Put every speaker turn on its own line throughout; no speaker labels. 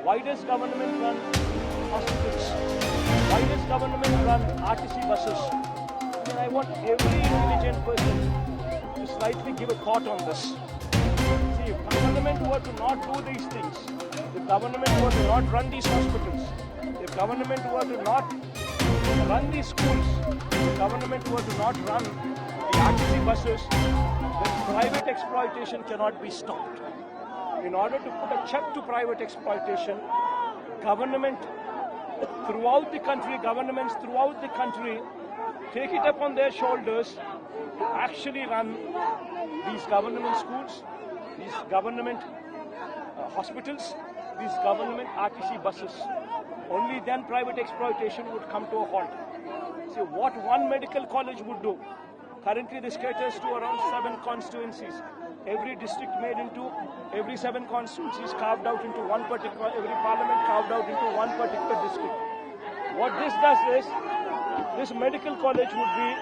Why does government run hospitals? Why does government run RTC buses? I mean, I want every intelligent person to slightly give a thought on this. See, if government were to not do these things, if government were to not run these hospitals, if government were to not run these schools, if government were to not run the RTC buses, then private exploitation cannot be stopped. In order to put a check to private exploitation, governments throughout the country take it upon their shoulders to actually run these government schools, these government hospitals, these government RTC buses. Only then private exploitation would come to a halt. See, what one medical college would do, currently this caters to around 7 constituencies. Every district made into, every 7 constituencies carved out into one particular, every parliament carved out into one particular district. What this does is, this medical college would be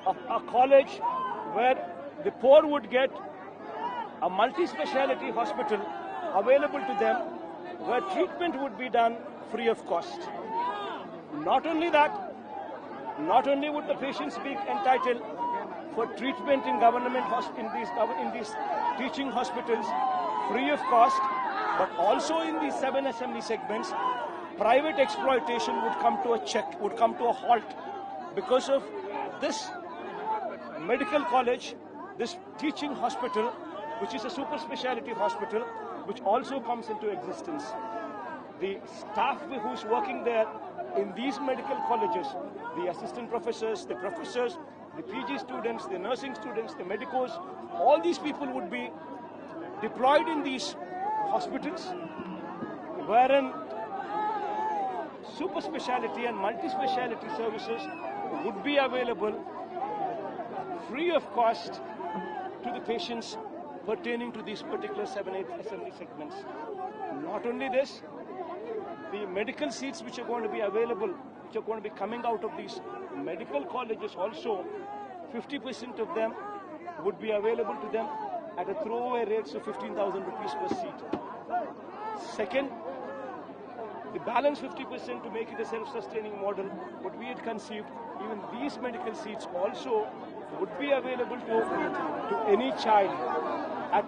a college where the poor would get a multi-speciality hospital available to them, where treatment would be done free of cost. Not only that, not only would the patients be entitled for treatment in in these teaching hospitals free of cost, but also in these 7 assembly segments, private exploitation would come to a halt because of this medical college, this teaching hospital, which is a super speciality hospital, which also comes into existence. The staff who is working there in these medical colleges, the assistant professors, the professors, the PG students, the nursing students, the medicos, all these people would be deployed in these hospitals, wherein super speciality and multi-speciality services would be available free of cost to the patients pertaining to these particular 7-8 assembly segments. Not only this, the medical seats which are going to be available, which are going to be coming out of these medical colleges also, 50% of them would be available to them at a throwaway rates of 15,000 rupees per seat. Second, the balance 50% to make it a self-sustaining model, what we had conceived, even these medical seats also would be available to any child at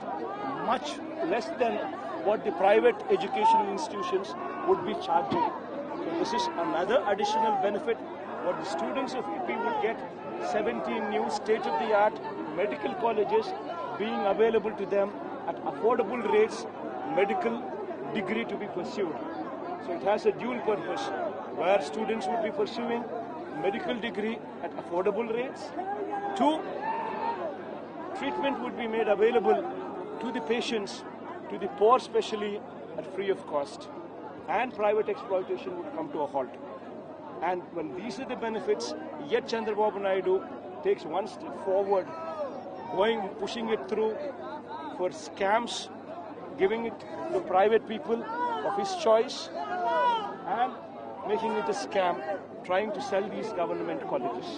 much less than what the private educational institutions would be charging. So this is another additional benefit. What the students of EP would get, 17 new state-of-the-art medical colleges being available to them at affordable rates, medical degree to be pursued. So it has a dual purpose, where students would be pursuing medical degree at affordable rates. 2, treatment would be made available to the patients, to the poor especially, at free of cost. And private exploitation would come to a halt. And when these are the benefits, yet Chandrababu Naidu takes one step forward, pushing it through for scams, giving it to private people of his choice, and making it a scam, trying to sell these government colleges.